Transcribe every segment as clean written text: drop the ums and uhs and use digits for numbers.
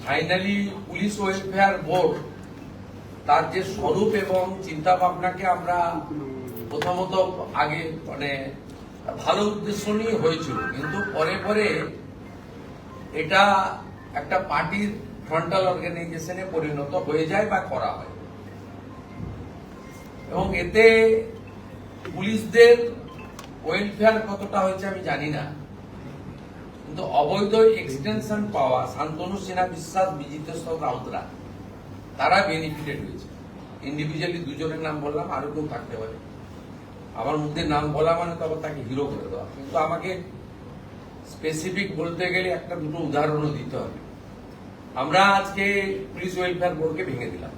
Finally police welfare board তার যে স্বরূপ এবং চিন্তা ভাবনাকে আমরা প্রথমত আগে মানে ভালো উদ্দেশ্য নিয়ে হয়েছিল, কিন্তু পরে পরে এটা একটা পার্টির ফ্রন্টাল অর্গানাইজেশনে পরিণত হয়ে যায় বা করা হয় এবং এতে পুলিশদের ওয়েলফেয়ার কতটা হয়েছে আমি জানি না, কিন্তু অবৈধ এক্সটেনশন পাওয়া শান্তনু সিনহা বিশ্বাস বিজিতেশ্বর রাউতরা তারা বেনিফিটেড হয়েছে। ইন্ডিভিজুয়ালি দুজনের নাম বললাম, আরো কেউ থাকতে পারে, আমার মধ্যে নাম বলা মানে তো আবার তাকে হিরো করে দেওয়া, কিন্তু আমাকে স্পেসিফিক বলতে গেলে একটা দুটো উদাহরণও দিতে হবে। আমরা আজকে পুলিশ ওয়েলফেয়ার বোর্ডকে ভেঙে দিলাম।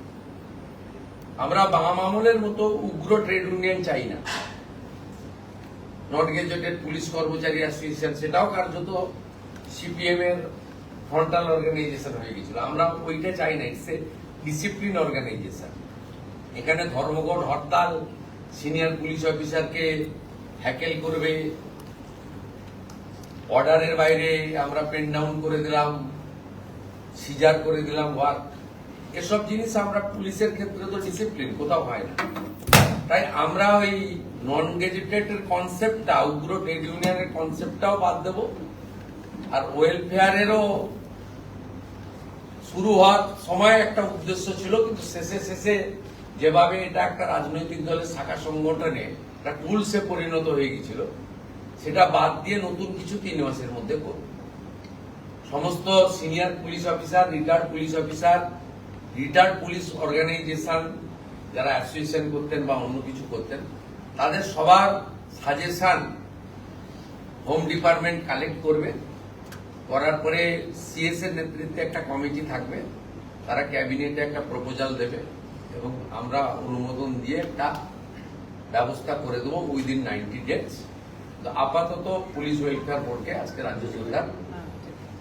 আমরা বাম আমলের মতো উগ্র ট্রেড ইউনিয়ন চাই না। নট গেজেটেড পুলিশ কর্মচারী অ্যাসোসিয়েশন সেটাও কার্যত সিপিএম এর ফ্রন্টাল অর্গানাইজেশন হয়ে গেছিল। আমরা ওইটা চাই না, ইটস এ ডিসিপ্লিন অর্গানাইজেশন। এখানে ধর্মঘট হরতাল, সিনিয়র পুলিশ অফিসারকে হ্যাকেল করবে, অর্ডারের বাইরে আমরা পেন ডাউন করে দিলাম, সিজার করে দিলাম ওয়ার্ক, এসব জিনিস আমরা পুলিশের ক্ষেত্রে তো ডিসিপ্লিন কোথাও হয় না। তাই আমরা ওই নন গেজেটেড কনসেপ্টটা, উগ্র ট্রেড ইউনিয়নের কনসেপ্টটাও বাদ দেব, আর ওয়েলফেয়ারেরও শুরু হওয়ার সময় একটা উদ্দেশ্য ছিল, কিন্তু শেষে শেষে যেভাবে এটা একটা রাজনৈতিক দলের শাখা সংগঠনে একটা টুলসে পরিণত হয়ে গেছিল, সেটা বাদ দিয়ে নতুন কিছু 3 মাসের মধ্যে করব। সমস্ত senior police officer, retired police officer, retired police organisation যারা অ্যাসোসিয়েশন করতেন বা অন্য কিছু করতেন, তাদের সবার সাজেশন হোম ডিপার্টমেন্ট কালেক্ট করবে। করার পরে সিএস এর নেতৃত্বে একটা কমিটি থাকবে, তারা ক্যাবিনেটে একটা প্রপোজাল দেবে এবং আমরা অনুমোদন দিয়ে একটা ব্যবস্থা করে দেবো উইদিন 90 ডেজ। তো আপাতত পুলিশ ওয়েলফেয়ার বোর্ডকে আজকে রাজ্য সরকার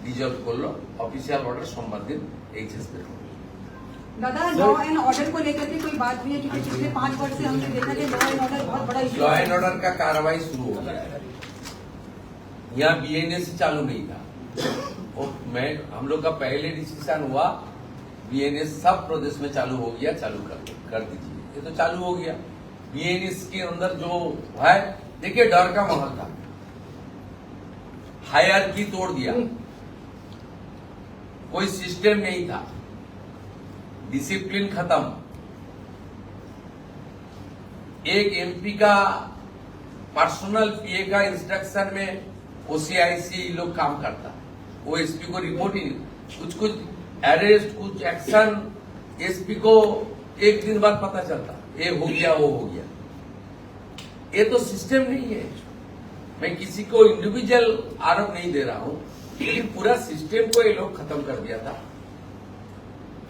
ডিজলভ করলো, অফিসিয়াল অর্ডার সোমবার दिन এইচএস पे। दादा, लॉ एंड ऑर्डर को लेकर के कोई बात हुई है? क्योंकि पिछले 5 वर्ष से हमने देखा कि लॉ एंड ऑर्डर बहुत बड़ा इशू। लॉ एंड ऑर्डर का कार्रवाई शुरू हो गया है। यहाँ बीएनएस चालू नहीं था, और हम लोग का पहले डिसीजन हुआ बीएनएस सब प्रदेश में चालू हो गया, चालू कर दीजिए। ये तो चालू हो गया। बीएनएस के अंदर जो है, देखिए डर का माहौल था, हायरार्की तोड़ दिया, कोई सिस्टम नहीं था, डिसिप्लिन खत्म। एक एमपी का पर्सनल पीए का इंस्ट्रक्शन में ओसीआईसी लोग काम करता, वो एसपी को रिपोर्ट ही नहीं, कुछ अरेस्ट, कुछ एक्शन एसपी को 1 दिन बाद पता चलता, ये हो गया वो हो गया। ये तो सिस्टम नहीं है। मैं किसी को इंडिविजुअल आरोप नहीं दे रहा हूं, लेकिन पूरा सिस्टम को ये लोग खत्म कर दिया था।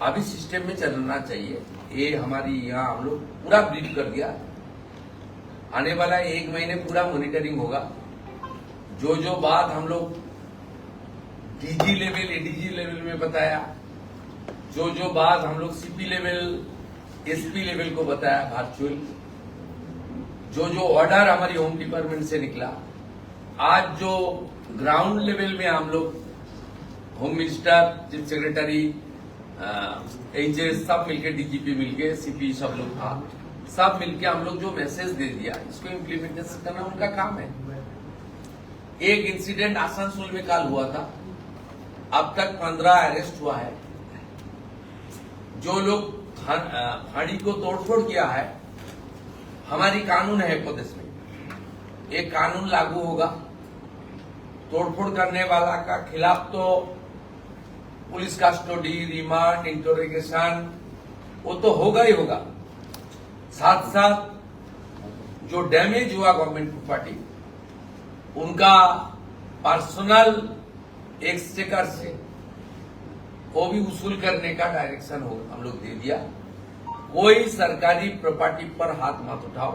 अभी सिस्टम में चलना चाहिए। ये हमारी यहाँ हम लोग पूरा ब्रीफ कर दिया। आने वाला 1 महीने पूरा मॉनिटरिंग होगा। जो बात हम लोग डीजी लेवल, एडीजी लेवल में बताया, जो बात हम लोग सीपी लेवल, एसपी लेवल को बताया वर्चुअल, जो ऑर्डर हमारी होम डिपार्टमेंट से निकला, आज जो ग्राउंड लेवल में हम लोग home minister, chief secretary, HS सब मिलके, डीजीपी मिलके, सीपी सब लोग था, सब मिलके हम लोग जो मैसेज दे दिया, इसको इम्प्लीमेंटेशन करना उनका काम है। एक इंसिडेंट आसनसोल में कल हुआ था, अब तक 15 अरेस्ट हुआ है। जो लोग फाड़ी को तोड़फोड़ किया है, हमारी कानून है प्रदेश में, एक कानून लागू होगा। तोड़फोड़ करने वाला का खिलाफ तो पुलिस कस्टडी, रिमांड, इंटरोगेशन वो तो होगा ही होगा। साथ साथ जो डैमेज हुआ गवर्नमेंट प्रॉपर्टी, उनका पर्सनल एक्सचेकर से वो भी वसूल करने का डायरेक्शन हम लोग दे दिया। कोई सरकारी प्रॉपर्टी पर हाथ मत उठाओ।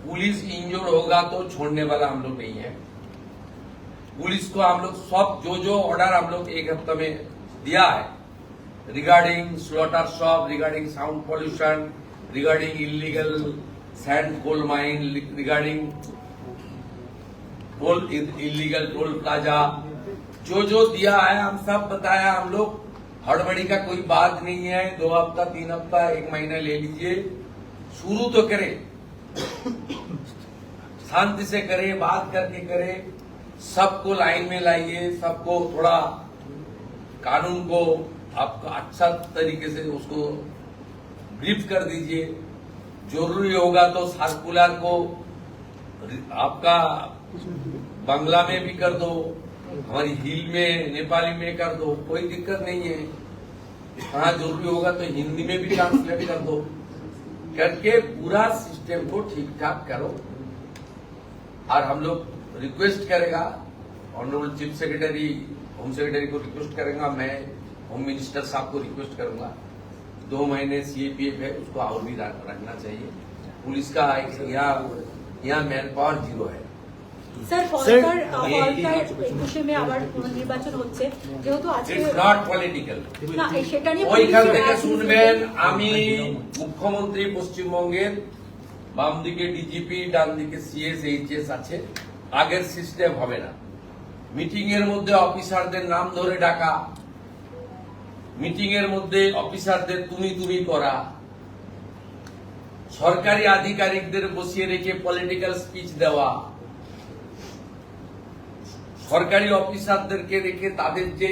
पुलिस इंजोर होगा तो छोड़ने वाला हम लोग नहीं है। पुलिस को हम लोग सब जो ऑर्डर हम लोग 1 हफ्ते में दिया है, regarding slaughter shop, regarding sound pollution, regarding illegal sand coal mine, regarding illegal toll plaza, जो दिया है हम सब बताया, हम लोग हड़बड़ी का कोई बात नहीं है। 2 हफ्ता 3 हफ्ता 1 महीना ले लीजिए, शुरू तो करें, शांति से करें, बात करके करें, सबको लाइन में लाइए, सबको थोड़ा कानून को आपका अच्छा तरीके से उसको ब्रीफ कर दीजिए। जरूरी होगा तो सर्कुलर को आपका बांग्ला में भी कर दो, हमारी हिल में नेपाली में कर दो, कोई दिक्कत नहीं है। हाँ जरूरी होगा तो हिंदी में भी ट्रांसलेट कर दो, करके पूरा सिस्टम को ठीक ठाक करो। और हम लोग रिक्वेस्ट करेगा, honourable chief secretary, home secretary को रिक्वेस्ट करेगा, मैं होम मिनिस्टर साहब को रिक्वेस्ट करूंगा, 2 महीने सीएपीएफ है उसको और भी रखना चाहिए। पुलिस का यहाँ मैन पावर 0 है। স্যার ফলকার একুশে মে আবার নির্বাচন হচ্ছে, যেহেতু আজকে ইটস নট পলিটিক্যাল। না সেটা নিয়ে ওইখান থেকে শুনবেন, আমি মুখ্যমন্ত্রী পশ্চিমবঙ্গের, বাম দিকে ডিজিপি, ডান দিকে সিএস এইচএস আছে, আগের সিস্টেম হবে না। মিটিং এর মধ্যে অফিসারদের নাম ধরে ডাকা, মিটিং এর মধ্যে অফিসারদের তুমি করা, সরকারি আধিকারিকদের বসিয়ে রেখে পলিটিক্যাল স্পিচ দেওয়া, সরকারি অফিসারদেরকে রেখে তাদের যে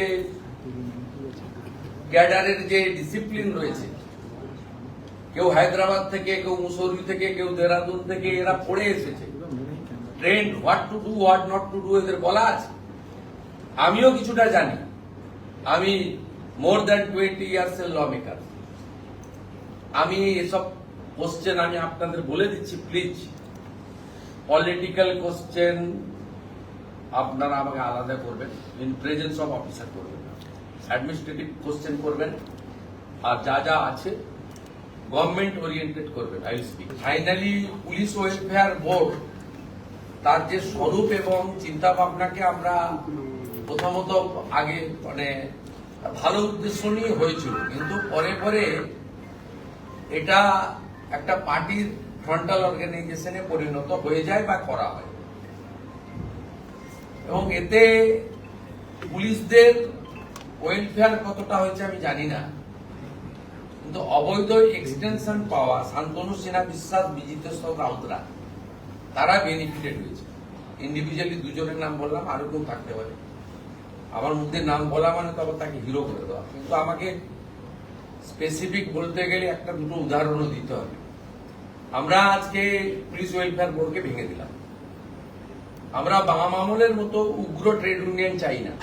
ক্যাডারের যে ডিসিপ্লিন রয়েছে, কেউ হায়দ্রাবাদ থেকে, কেউ মুসৌরি থেকে, কেউ দেহরাদুন থেকে, এরা পড়ে এসেছে, trend what to do what not to do এদের বলা আছে। আমিও কিছুটা জানি, আমি মোর দ্যান 20 ইয়ার্স এর ল মেকার। আমি এসব কোশ্চেন আমি আপনাদের বলে দিচ্ছি, প্লিজ পলিটিক্যাল কোশ্চেন আপনারা আমাকে আলাদা করবেন, ইন প্রেজেন্স অফ অফিসার করবেন, অ্যাডমিনিস্ট্রেটিভ কোশ্চেন করবেন, আর যা আছে গভর্নমেন্ট ওরিয়েন্টেড করবেন। I will speak. Finally police welfare board তার যে স্বরূপ এবং চিন্তা ভাবনাকে আমরা প্রথমত আগে মানে ভালো উদ্দেশ্য নিয়ে হয়েছিল, কিন্তু পরে এটা একটা পার্টির ফ্রন্টাল অর্গানাইজেশনে পরিণত হয়ে যায় বা করা হয়, এবং এতে পুলিশদের ওয়েলফেয়ার কতটা হয়েছে আমি জানি না, কিন্তু অবৈধ এক্সটেনশন পাওয়া শান্তনু সিনহা বিশ্বাস, বিজিত রাউতরা তারা বেনিফিটেড হয়েছে। ইন্ডিভিজুয়ালি 2 জনের নাম বললাম, আরো কেউ থাকতে পারে, আমার মধ্যে নাম বলা মানে তো আবার তাকে হিরো করে দেওয়া, কিন্তু আমাকে স্পেসিফিক বলতে গেলে 1-2 উদাহরণও দিতে হবে। আমরা আজকে পুলিশ ওয়েলফেয়ার বোর্ডকে ভেঙে দিলাম। আমরা বাম আমলের মতো উগ্র ট্রেড ইউনিয়ন চাই না,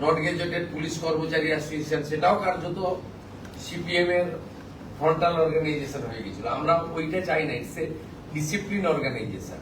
নট গেজেটেড পুলিশ কর্মচারী অ্যাসোসিয়েশন, সেটাও কার্যত সিপিএম এর ফ্রন্টাল অর্গানাইজেশন হয়ে গেছিল। আমরা ওইটা চাই না, ইটস এ ডিসিপ্লিন অর্গানাইজেশন।